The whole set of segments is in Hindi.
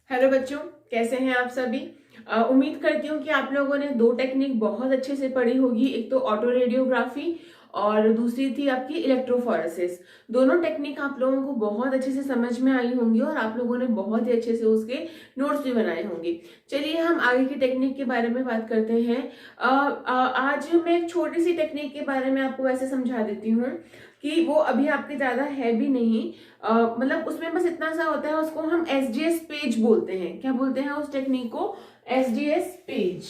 हेलो बच्चों, कैसे हैं आप सभी। उम्मीद करती हूँ कि आप लोगों ने दो टेक्निक बहुत अच्छे से पढ़ी होगी। एक तो ऑटो रेडियोग्राफी और दूसरी थी आपकी इलेक्ट्रोफोरेसिस। दोनों टेक्निक आप लोगों को बहुत अच्छे से समझ में आई होंगी और आप लोगों ने बहुत ही अच्छे से उसके नोट्स भी बनाए होंगे। चलिए हम आगे की टेक्निक के बारे में बात करते हैं। आज मैं एक छोटी सी टेक्निक के बारे में आपको वैसे समझा देती हूँ कि वो अभी आपके ज्यादा है भी नहीं। मतलब उसमें बस इतना सा होता है, उसको हम एसडीएस पेज बोलते हैं। क्या बोलते हैं उस टेक्निक को? SDS page.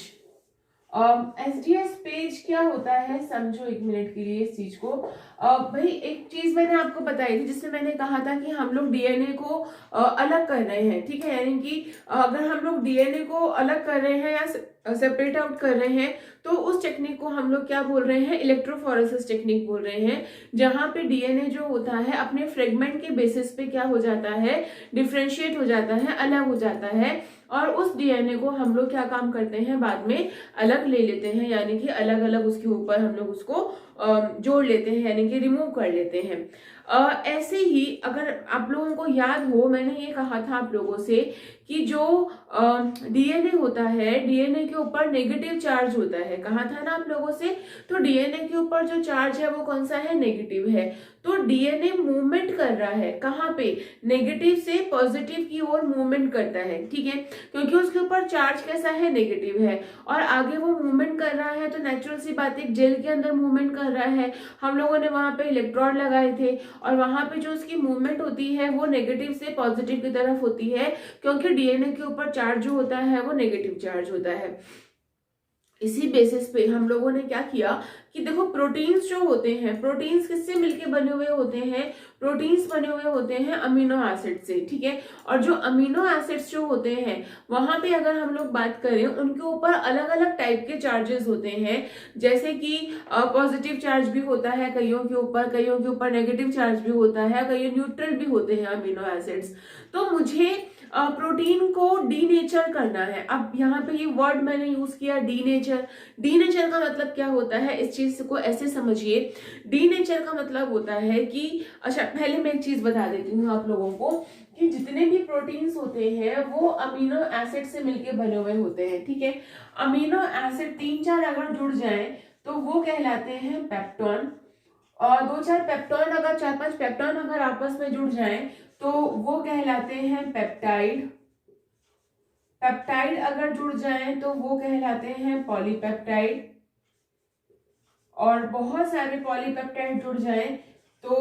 एसडीएस पेज क्या होता है, समझो एक मिनट के लिए इस चीज को। भाई एक चीज मैंने आपको बताई थी जिसमें मैंने कहा था कि हम लोग डीएनए को अलग कर रहे हैं, ठीक है। यानी कि अगर हम लोग डीएनए को अलग कर रहे हैं या सेपरेट आउट कर रहे हैं तो उस टेक्निक को हम लोग क्या बोल रहे हैं? इलेक्ट्रोफोरेसिस टेक्निक बोल रहे हैं। जहां पे डीएनए जो होता है अपने फ्रेगमेंट के बेसिस पे क्या हो जाता है? डिफ्रेंशिएट हो जाता है, अलग हो जाता है। और उस डीएनए को हम लोग क्या काम करते हैं? बाद में अलग ले लेते हैं, यानी कि अलग अलग उसके ऊपर हम लोग उसको जोड़ लेते हैं, यानी कि रिमूव कर लेते हैं। ऐसे ही अगर आप लोगों को याद हो, मैंने ये कहा था आप लोगों से कि जो डीएनए होता है, डीएनए के ऊपर नेगेटिव चार्ज होता है। कहा था ना आप लोगों से? तो डीएनए के ऊपर जो चार्ज है वो कौन सा है? नेगेटिव है। तो डीएनए मूवमेंट कर रहा है, कहाँ पे? नेगेटिव से पॉजिटिव की ओर मूवमेंट करता है, ठीक है। क्योंकि उसके ऊपर चार्ज कैसा है? नेगेटिव है। और आगे वो मूवमेंट कर रहा है तो नेचुरल सी बात है, जेल के अंदर मूवमेंट कर रहा है। हम लोगों ने वहां पे इलेक्ट्रोड लगाए थे और वहां पे जो उसकी मूवमेंट होती है वो नेगेटिव से पॉजिटिव की तरफ होती है, क्योंकि डीएनए के ऊपर चार्ज जो होता है वो नेगेटिव चार्ज होता है। इसी बेसिस पे हम लोगों ने क्या किया कि देखो, प्रोटीन्स जो होते हैं, प्रोटीन्स किससे मिलके बने हुए होते हैं? प्रोटीन्स बने हुए होते हैं अमीनो एसिड से, ठीक है। और जो अमीनो एसिड्स जो होते हैं वहां पे अगर हम लोग बात करें, उनके ऊपर अलग अलग टाइप के चार्जेस होते हैं। जैसे कि पॉजिटिव चार्ज भी होता है कईयों के ऊपर नेगेटिव चार्ज भी होता है, कईयों न्यूट्रल भी होते हैं अमीनो एसिड्स। तो मुझे प्रोटीन को डीनेचर करना है। अब यहाँ पे ये वर्ड मैंने यूज किया, डीनेचर। डीनेचर का मतलब क्या होता है, इस चीज को ऐसे समझिए। डीनेचर का मतलब होता है कि, अच्छा पहले मैं एक चीज बता देती हूँ आप लोगों को कि जितने भी प्रोटीन्स होते हैं वो अमीनो एसिड से मिलके बने हुए होते हैं, ठीक है। अमीनो एसिड 3-4 अगर जुड़ जाए तो वो कहलाते हैं पेप्टोन। और 2-4 पेप्टोन, अगर 4-5 पेप्टोन अगर आपस में जुड़ जाएं तो वो कहलाते हैं पेप्टाइड। पेप्टाइड अगर जुड़ जाएं तो वो कहलाते हैं पॉलीपेप्टाइड। और बहुत सारे पॉलीपेप्टाइड जुड़ जाएं तो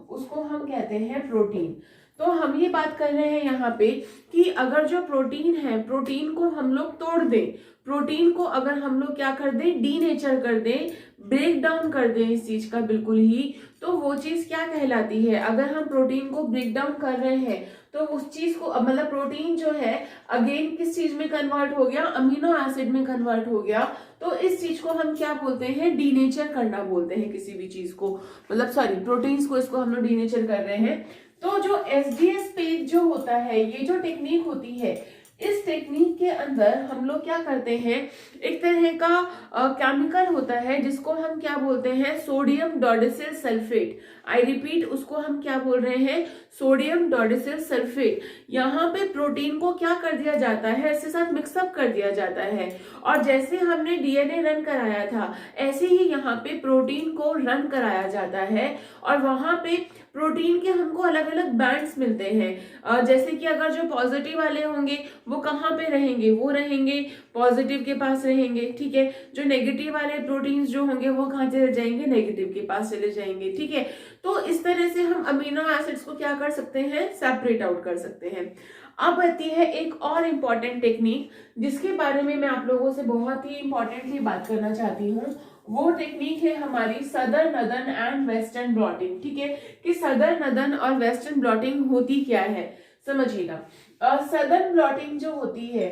उसको हम कहते हैं प्रोटीन। तो हम ये बात कर रहे हैं यहाँ पे कि अगर जो प्रोटीन है, प्रोटीन को हम लोग तोड़ दें, प्रोटीन को अगर हम लोग क्या कर दें? डीनेचर कर दें, ब्रेक डाउन कर दें इस चीज का बिल्कुल ही, तो वो चीज क्या कहलाती है? अगर हम प्रोटीन को ब्रेक डाउन कर रहे हैं तो उस चीज को, मतलब प्रोटीन जो है अगेन किस चीज में कन्वर्ट हो गया? अमीनो एसिड में कन्वर्ट हो गया। तो इस चीज को हम क्या बोलते हैं? डीनेचर करना बोलते हैं किसी भी चीज को, मतलब सॉरी प्रोटीन्स को, इसको हम लोग डीनेचर कर रहे हैं। तो जो एसडीएस पेज जो होता है, ये जो टेक्निक होती है, इस टेक्निक के अंदर हम लोग क्या करते हैं? एक तरह का केमिकल होता है जिसको हम क्या बोलते हैं? Sodium dodecyl sulphate. I repeat, उसको हम क्या बोल रहे हैं? Sodium dodecyl sulphate. यहाँ पे प्रोटीन को क्या कर दिया जाता है? इसके साथ मिक्सअप कर दिया जाता है। और जैसे हमने डीएनए रन कराया था, ऐसे ही यहाँ पे प्रोटीन को रन कराया जाता है। और वहां पे प्रोटीन के हमको अलग अलग बैंड्स मिलते हैं। जैसे कि अगर जो पॉजिटिव वाले होंगे वो कहाँ पे रहेंगे? वो रहेंगे पॉजिटिव के पास रहेंगे, ठीक है। जो नेगेटिव वाले प्रोटीन्स जो होंगे वो कहाँ चले जाएंगे? नेगेटिव के पास चले जाएंगे, ठीक है। तो इस तरह से हम अमीनो एसिड्स को क्या कर सकते हैं? सेपरेट आउट कर सकते हैं। अब आती है एक और इम्पॉर्टेंट टेक्निक जिसके बारे में मैं आप लोगों से बहुत ही इंपॉर्टेंटली बात करना चाहती हूँ। वो टेक्निक है हमारी southern northern and western blotting, ठीक है। कि सदर्न नदर्न और वेस्टर्न ब्लॉटिंग होती क्या है, समझिएगा। सदर्न ब्लॉटिंग जो होती है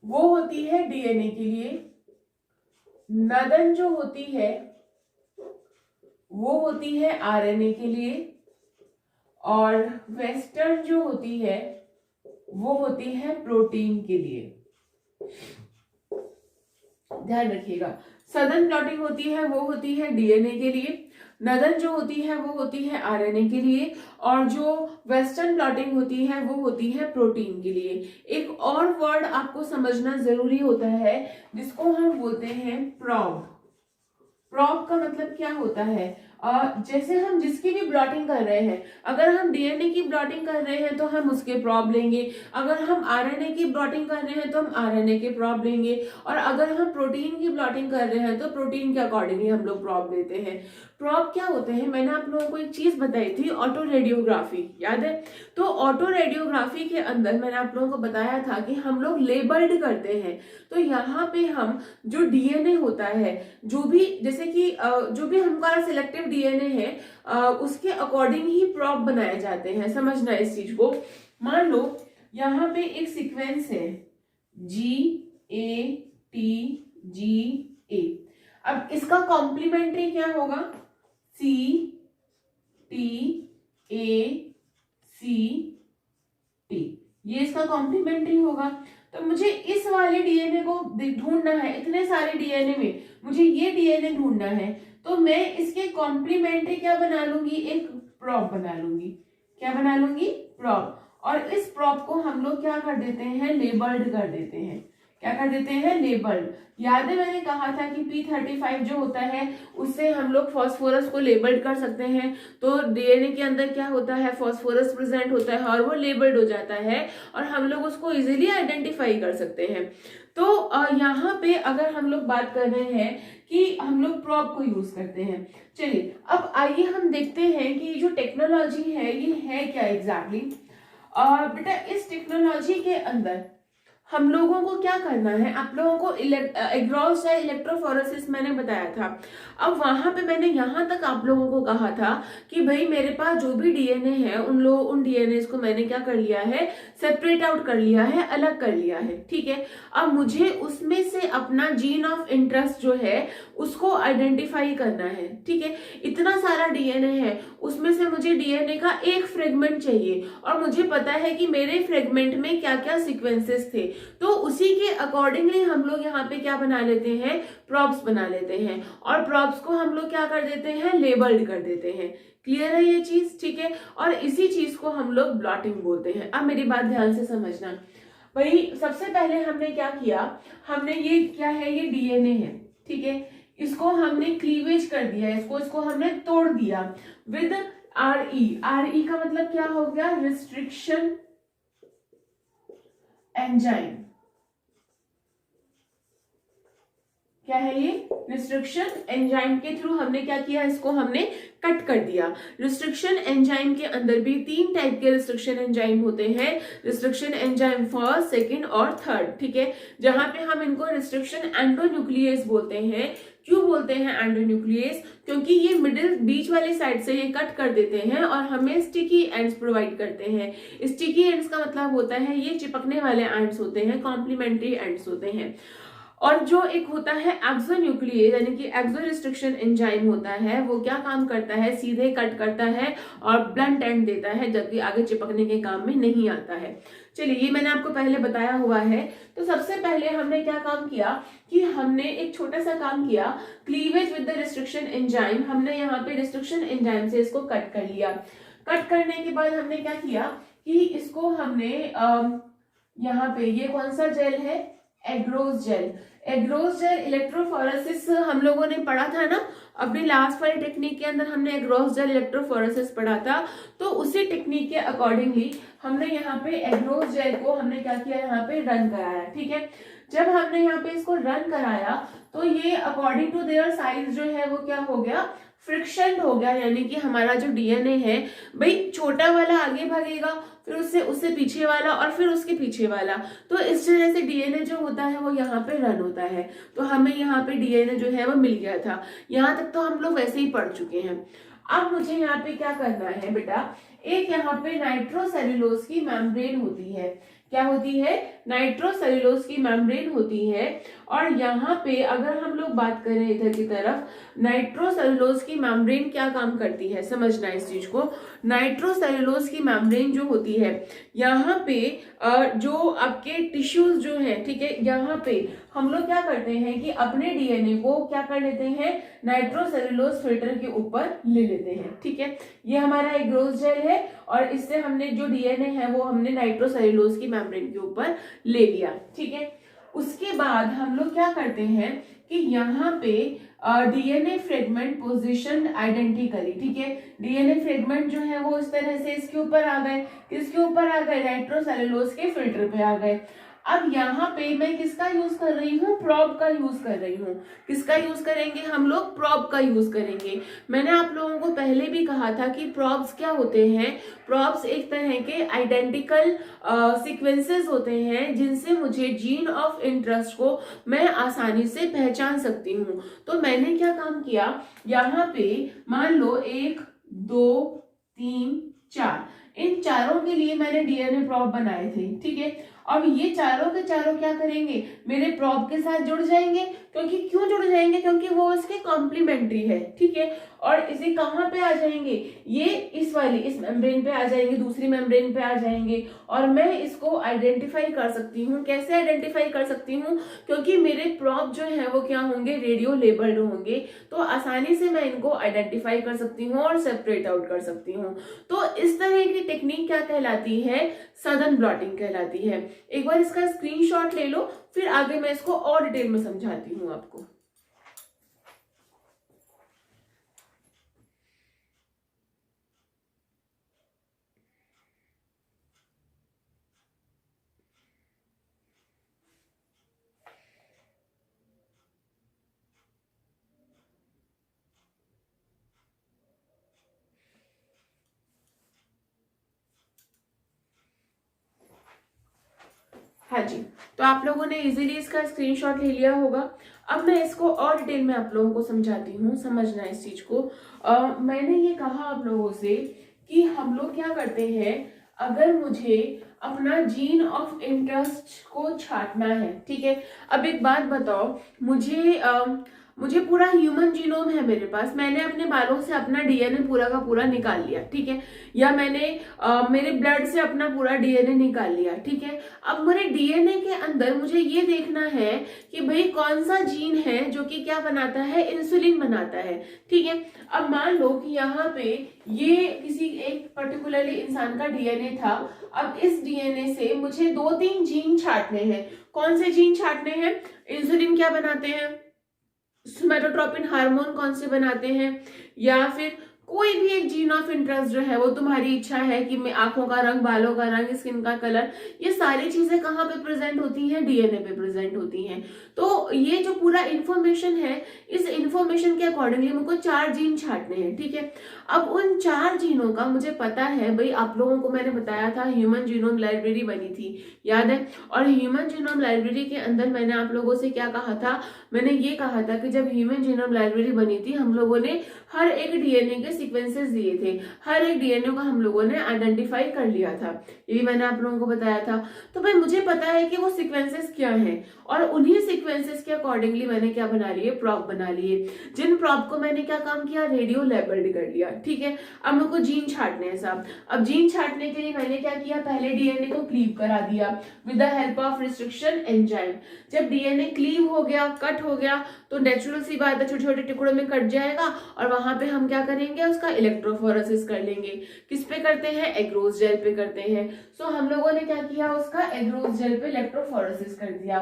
वो होती है डीएनए के लिए। नदर्न जो होती है वो होती है आरएनए के लिए। और वेस्टर्न जो होती है वो होती है प्रोटीन के लिए। ध्यान रखिएगा, सदर्न ब्लॉटिंग होती है वो होती है डीएनए के लिए, नदन जो होती है वो होती है आरएनए के लिए, और जो वेस्टर्न ब्लॉटिंग होती है वो होती है प्रोटीन के लिए। एक और वर्ड आपको समझना जरूरी होता है जिसको हम बोलते हैं प्रॉब। प्रॉब का मतलब क्या होता है? जैसे हम जिसकी भी ब्लॉटिंग कर रहे हैं, अगर हम डीएनए की ब्लॉटिंग कर रहे हैं तो हम उसके प्रॉब लेंगे, अगर हम आरएनए की ब्लॉटिंग कर रहे हैं तो हम आरएनए के प्रॉब लेंगे, और अगर हम प्रोटीन की ब्लॉटिंग कर रहे हैं तो प्रोटीन के अकॉर्डिंगली हम लोग प्रॉब लेते हैं। प्रॉब क्या होते हैं? मैंने आप लोगों को एक चीज बताई थी, ऑटो रेडियोग्राफी, याद है? तो ऑटो रेडियोग्राफी के अंदर मैंने आप लोगों को बताया था कि हम लोग लेबल्ड करते हैं। तो यहाँ पे हम जो डीएनए होता है, जो भी जैसे कि जो भी हमारा सिलेक्टिव डीएनए है उसके अकॉर्डिंग ही प्रॉब बनाए जाते हैं। समझना इस चीज को। मान लो यहाँ पे एक सीक्वेंस है GATGA। अब इसका कॉम्प्लीमेंट्री क्या होगा? CTACT, ये इसका कॉम्प्लीमेंट्री होगा। तो मुझे इस वाले डीएनए को ढूंढना है, इतने सारे डीएनए में मुझे ये डीएनए ढूंढना है, तो मैं इसके कॉम्प्लीमेंट्री क्या बना लूंगी? एक प्रॉब बना लूंगी। क्या बना लूंगी? प्रॉब। और इस प्रॉब को हम लोग क्या कर देते हैं? लेबल्ड कर देते हैं। क्या कर देते हैं? लेबल्ड। याद है मैंने कहा था कि P35 जो होता है उससे हम लोग फास्फोरस को लेबल्ड कर सकते हैं। तो डीएनए के अंदर क्या होता है? फास्फोरस प्रेजेंट होता है और वो लेबल्ड हो जाता है और हम लोग उसको इजीली आइडेंटिफाई कर सकते हैं। तो यहाँ पे अगर हम लोग बात कर रहे हैं कि हम लोग प्रॉब को यूज करते हैं। चलिए अब आइए हम देखते हैं कि जो टेक्नोलॉजी है ये है क्या एग्जैक्टली। बेटा इस टेक्नोलॉजी के अंदर हम लोगों को क्या करना है? आप लोगों को एग्रोस या इलेक्ट्रोफोरेसिस मैंने बताया था। अब वहां पे मैंने यहां तक आप लोगों को कहा था कि भाई मेरे पास जो भी डीएनए है उन डीएनए को मैंने क्या कर लिया है? सेपरेट आउट कर लिया है, अलग कर लिया है। ठीक है, अब मुझे उसमें से अपना जीन ऑफ इंटरेस्ट जो है उसको आइडेंटिफाई करना है। ठीक है, इतना सारा डीएनए है, उसमें से मुझे डीएनए का एक फ्रेगमेंट चाहिए और मुझे पता है कि मेरे फ्रेगमेंट में क्या क्या सीक्वेंसेस थे। तो उसी के अकॉर्डिंगली हम लोग यहाँ पे क्या बना लेते हैं? प्रॉब्स बना लेते हैं, और प्रॉब्स को हम लोग क्या कर देते हैं? लेबल्ड कर देते हैं। क्लियर है ये चीज? ठीक है, और इसी चीज को हम लोग ब्लॉटिंग बोलते हैं। अब मेरी बात ध्यान से समझना। भाई सबसे पहले हमने क्या किया? हमने ये क्या है? ये डीएनए है। ठीक है, इसको हमने क्लीवेज कर दिया, इसको हमने तोड़ दिया विद RE का मतलब क्या हो गया? Restriction enzyme. क्या है ये? रिस्ट्रिक्शन एंजाइम के थ्रू हमने क्या किया? इसको हमने कट कर दिया। रिस्ट्रिक्शन एंजाइम के अंदर भी 3 टाइप के रिस्ट्रिक्शन एंजाइम होते हैं। रिस्ट्रिक्शन एंजाइम फर्स्ट, सेकंड और थर्ड। ठीक है, जहां पे हम इनको रिस्ट्रिक्शन एंडोन्यूक्लियस बोलते हैं। क्यों बोलते हैं एंडोन्यूक्लियस? क्योंकि ये मिडिल बीच वाली साइड से ये कट कर देते हैं और हमें स्टिकी एंड्स प्रोवाइड करते हैं। स्टिकी एंड्स का मतलब होता है ये चिपकने वाले एंड्स होते हैं, कॉम्प्लीमेंट्री एंड्स होते हैं। और जो एक होता है एक्सोन्यूक्लियस यानी कि एक्सो रिस्ट्रिक्शन एंजाइम होता है, वो क्या काम करता है? सीधे कट करता है और ब्लंट एंड देता है, जबकि आगे चिपकने के काम में नहीं आता है। चलिए ये मैंने आपको पहले बताया हुआ है। तो सबसे पहले हमने क्या काम किया कि हमने एक छोटा सा काम किया, cleavage with the restriction enzyme. हमने यहाँ पे रिस्ट्रिक्शन एंजाइम से इसको कट कर लिया। कट करने के बाद हमने क्या किया कि इसको हमने यहाँ पे ये कौन सा जेल है? Agarose gel. Agarose gel electrophoresis हम लोगों ने पढ़ा था ना, अपनी लास्ट वाली टेक्निक के अंदर हमने एग्रोस जेल इलेक्ट्रोफोरेसिस पढ़ा था। तो उसी टेक्निक के अकॉर्डिंगली हमने यहाँ पे एग्रोस जेल को हमने क्या किया? यहाँ पे रन कराया। ठीक है, जब हमने यहाँ पे इसको रन कराया तो ये अकॉर्डिंग टू देयर साइज जो है वो क्या हो गया? फ्रिक्शन हो गया। यानी कि हमारा जो डीएनए है भाई, छोटा वाला आगे भागेगा, फिर उससे पीछे वाला और फिर उसके पीछे वाला। तो इस तरह से डीएनए जो होता है वो यहाँ पे रन होता है। तो हमें यहाँ पे डीएनए जो है वो मिल गया था। यहाँ तक तो हम लोग वैसे ही पढ़ चुके हैं। अब मुझे यहाँ पे क्या करना है बेटा? एक यहाँ पे नाइट्रोसेल्यूलोज की मेम्ब्रेन होती है। क्या होती है, नाइट्रोसेल्यूलोज की मेम्ब्रेन होती है। और यहाँ पे अगर हम लोग बात करें इधर की तरफ, नाइट्रोसेल्यूलोज की मेम्ब्रेन क्या काम करती है, समझना इस चीज को। नाइट्रोसेल्यूलोज की मेम्ब्रेन जो होती है, यहाँ पे जो आपके टिश्यूज जो है, ठीक है, यहाँ पे हम लोग क्या करते हैं कि अपने डीएनए को क्या कर लेते हैं, नाइट्रोसेल्यूलोज फिल्टर के ऊपर ले लेते हैं, ठीक है। ये हमारा एग्रोस जेल है और इससे हमने जो डीएनए है वो हमने नाइट्रोसेल्यूलोज की मेम्ब्रेन के ऊपर ले लिया, ठीक है। उसके बाद हम लोग क्या करते हैं कि यहाँ पे डीएनए फ्रेगमेंट पोजीशन आइडेंटिकली, ठीक है, डीएनए फ्रेगमेंट जो है वो इस तरह से इसके ऊपर आ गए, किसके ऊपर आ गए, नाइट्रोसेल्यूलोज के फिल्टर पे आ गए। अब यहाँ पे मैं किसका यूज कर रही हूँ, प्रोब का यूज कर रही हूँ। किसका यूज करेंगे हम लोग, प्रोब का यूज करेंगे। मैंने आप लोगों को पहले भी कहा था कि प्रोब्स क्या होते हैं, प्रोब्स एक तरह के आइडेंटिकल सीक्वेंसेस होते हैं जिनसे मुझे जीन ऑफ इंटरेस्ट को मैं आसानी से पहचान सकती हूँ। तो मैंने क्या काम किया, यहाँ पे मान लो 1 2 3 4, इन चारों के लिए मैंने डीएनए प्रोब बनाए थे, ठीक है। अब ये चारों के चारों क्या करेंगे, मेरे प्रोब के साथ जुड़ जाएंगे, क्योंकि क्यों जुड़ जाएंगे, क्योंकि वो इसके कॉम्प्लीमेंट्री है, ठीक है। और इसे कहाँ पे आ जाएंगे, ये इस वाली इस मेम्ब्रेन पे आ जाएंगे, दूसरी मेम्ब्रेन पे आ जाएंगे। और मैं इसको आइडेंटिफाई कर सकती हूँ, कैसे आइडेंटिफाई कर सकती हूँ, क्योंकि मेरे प्रोब जो है वो क्या होंगे, रेडियो लेबल्ड होंगे, तो आसानी से मैं इनको आइडेंटिफाई कर सकती हूँ और सेपरेट आउट कर सकती हूँ। तो इस तरह की टेक्निक क्या कहलाती है, सदर्न ब्लॉटिंग कहलाती है। एक बार इसका स्क्रीनशॉट ले लो, फिर आगे मैं इसको और डिटेल में समझाती हूँ आपको। हाँ जी, तो आप लोगों ने इजीली इसका स्क्रीनशॉट ले लिया होगा। अब मैं इसको और डिटेल में आप लोगों को समझाती हूँ, समझना इस चीज को। मैंने ये कहा आप लोगों से कि हम लोग क्या करते हैं, अगर मुझे अपना जीन ऑफ इंटरेस्ट को छांटना है, ठीक है। अब एक बात बताओ, मुझे पूरा ह्यूमन जीनोम है मेरे पास, मैंने अपने बालों से अपना डीएनए पूरा का पूरा निकाल लिया, ठीक है, या मैंने मेरे ब्लड से अपना पूरा डीएनए निकाल लिया, ठीक है। अब मेरे डीएनए के अंदर मुझे ये देखना है कि भाई कौन सा जीन है जो कि क्या बनाता है, इंसुलिन बनाता है, ठीक है। अब मान लो कि यहाँ पे ये किसी एक पर्टिकुलरली इंसान का डीएनए था। अब इस डीएनए से मुझे 2-3 जीन छांटने हैं। कौन से जीन छांटने हैं, इंसुलिन क्या बनाते हैं, सोमैटोट्रोपिन हार्मोन कौन से बनाते हैं, या फिर कोई भी एक जीन ऑफ इंटरेस्ट जो है वो तुम्हारी इच्छा है कि मैं आंखों का रंग, बालों का रंग, स्किन का कलर, ये सारी चीजें कहाँ पे प्रेजेंट होती हैं, डीएनए पे प्रेजेंट होती हैं। तो ये जो पूरा इंफॉर्मेशन है, इस इंफॉर्मेशन के अकॉर्डिंगली मुझको 4 जीन छांटने हैं, ठीक है। अब उन 4 जीनों का मुझे पता है, भाई आप लोगों को मैंने बताया था ह्यूमन जीनोम लाइब्रेरी बनी थी, याद है। और ह्यूमन जीनोम लाइब्रेरी के अंदर मैंने आप लोगों से क्या कहा था, मैंने ये कहा था कि जब ह्यूमन जीनोम लाइब्रेरी बनी थी, हम लोगों ने हर एक डीएनए के सीक्वेंसेस दिए थे, हर एक डीएनए को हम लोगों ने आइडेंटिफाई कर लिया था, ये भी मैंने आप लोगों को बताया था। तो भाई मुझे पता है कि वो सीक्वेंसेस क्या हैं, और उन्हीं सीक्वेंसेस के अकॉर्डिंगली मैंने क्या बना लिए, प्रॉप बना लिए, जिन प्रॉप को मैंने क्या काम किया, रेडियो लेबल्ड कर लिया, ठीक है। अब मेरे को जीन छांटने हैं साहब। अब जीन छांटने के लिए मैंने क्या किया, पहले डीएनए को क्लीव करा दिया with the help of restriction enzyme. जब डीएनए क्लीव हो गया, कट हो गया, तो नेचुरल सी बात है छोटे छोटे टुकड़ों में कट जाएगा, और वहां पे हम क्या करेंगे, उसका इलेक्ट्रोफोरेसिस कर लेंगे। किस पे करते हैं, एग्रोस जेल पे करते हैं। सो हम लोगों ने क्या किया, उसका एग्रोस जेल पे इलेक्ट्रोफोरेसिस कर दिया।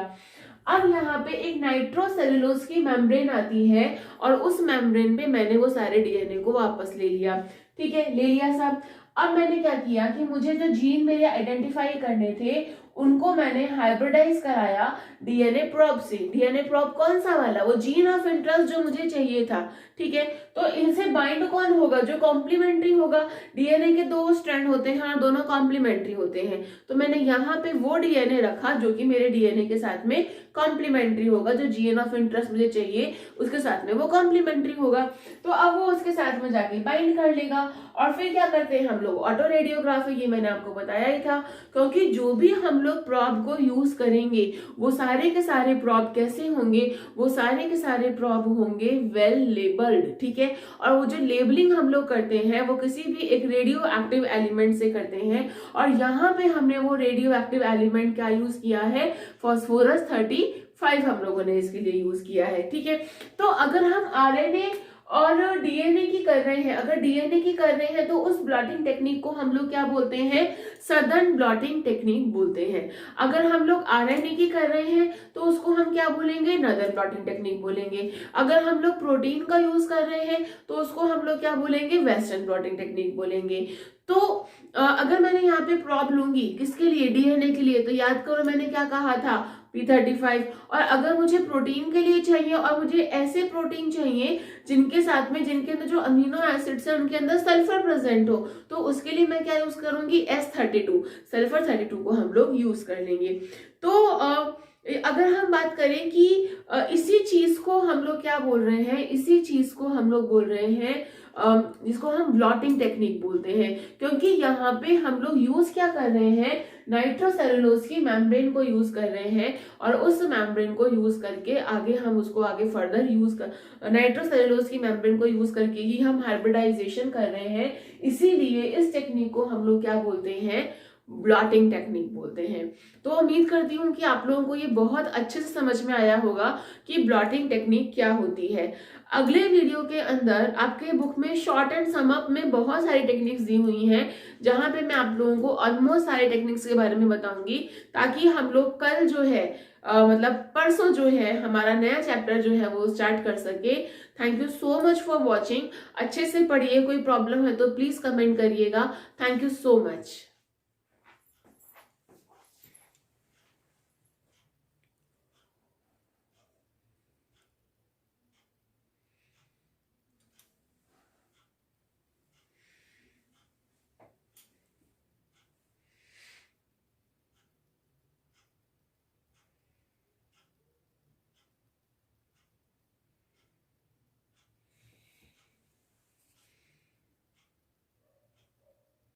अब यहाँ पे एक नाइट्रोसेल्यूलोज की मेम्ब्रेन आती है, और उस मेम्ब्रेन पे मैंने वो सारे डीएनए को वापस ले लिया, ठीक है, ले लिया साहब। अब मैंने क्या किया कि मुझे जो जीन मेरे आइडेंटिफाई करने थे उनको मैंने हाइब्रिडाइज कराया डीएनए प्रोब से। डीएनए प्रोब कौन सा वाला, वो जीन ऑफ इंटरेस्ट जो मुझे चाहिए था, ठीक है। तो इनसे बाइंड कौन होगा, जो कॉम्प्लीमेंट्री होगा। डीएनए के दो स्ट्रैंड होते हैं और दोनों कॉम्प्लीमेंट्री होते हैं, तो मैंने यहाँ पे वो डीएनए रखा जो कि मेरे डीएनए के साथ में कॉम्प्लीमेंट्री होगा, जो जीएन ऑफ इंटरेस्ट मुझे चाहिए उसके साथ में वो कॉम्प्लीमेंट्री होगा। तो अब वो उसके साथ में जाके बाइंड कर लेगा। और फिर क्या करते हैं हम लोग, ऑटो रेडियोग्राफी, ये मैंने आपको बताया ही था, क्योंकि जो भी हम लोग प्रॉब को यूज करेंगे वो सारे के सारे प्रॉब कैसे होंगे, वो सारे के सारे प्रॉब होंगे वेल लेबल्ड, ठीक है। और वो जो लेबलिंग हम लोग करते हैं वो किसी भी एक रेडियो एक्टिव एलिमेंट से करते हैं, और यहाँ पे हमने वो रेडियो एक्टिव एलिमेंट क्या यूज किया है, फास्फोरस 35 हम लोगों ने इसके लिए यूज किया है, ठीक है। तो अगर हम आरएनए और डीएनए की कर रहे हैं, अगर डीएनए की कर रहे हैं तो उस ब्लॉटिंग टेक्निक को हम लोग क्या बोलते हैं, सदर्न ब्लॉटिंग टेक्निक बोलते हैं। अगर हम लोग आरएनए की कर रहे हैं तो उसको हम क्या बोलेंगे, नदर ब्लॉटिंग टेक्निक बोलेंगे। अगर हम लोग प्रोटीन का यूज कर रहे हैं तो उसको हम लोग क्या बोलेंगे, वेस्टर्न ब्लॉटिंग टेक्निक बोलेंगे। तो अगर मैंने यहाँ पे प्रॉब लूंगी किसके लिए, डीएनए के लिए, तो याद करो मैंने क्या कहा था, P35। और अगर मुझे प्रोटीन के लिए चाहिए और मुझे ऐसे प्रोटीन चाहिए जिनके साथ में, जिनके अंदर जो अमीनो एसिड्स है उनके अंदर सल्फर प्रेजेंट हो, तो उसके लिए मैं क्या यूज करूंगी, S32, सल्फर 32 को हम लोग यूज कर लेंगे। तो अगर हम बात करें कि इसी चीज को हम लोग क्या बोल रहे हैं, इसी चीज को हम लोग बोल रहे हैं जिसको हम ब्लॉटिंग टेक्निक बोलते हैं, क्योंकि यहाँ पे हम लोग यूज क्या कर रहे हैं, नाइट्रोसेलुलोज की मेम्ब्रेन को यूज कर रहे हैं, और उस मेम्ब्रेन को यूज करके आगे हम उसको आगे फर्दर यूज कर, नाइट्रोसेलुलोज की मेम्ब्रेन को यूज करके ही हम हाइब्रिडाइजेशन कर रहे हैं। इसीलिए इस टेक्निक को हम लोग क्या बोलते हैं, ब्लॉटिंग टेक्निक बोलते हैं। तो उम्मीद करती हूँ कि आप लोगों को ये बहुत अच्छे से समझ में आया होगा कि ब्लॉटिंग टेक्निक क्या होती है। अगले वीडियो के अंदर आपके बुक में शॉर्ट एंड सम अप में बहुत सारी टेक्निक्स दी हुई हैं, जहां पे मैं आप लोगों को ऑलमोस्ट सारे टेक्निक्स के बारे में बताऊंगी, ताकि हम लोग कल जो है मतलब परसों जो है हमारा नया चैप्टर जो है वो स्टार्ट कर सके। Thank you so much for watching. अच्छे से पढ़िए, कोई प्रॉब्लम है तो प्लीज कमेंट करिएगा। Thank you so much.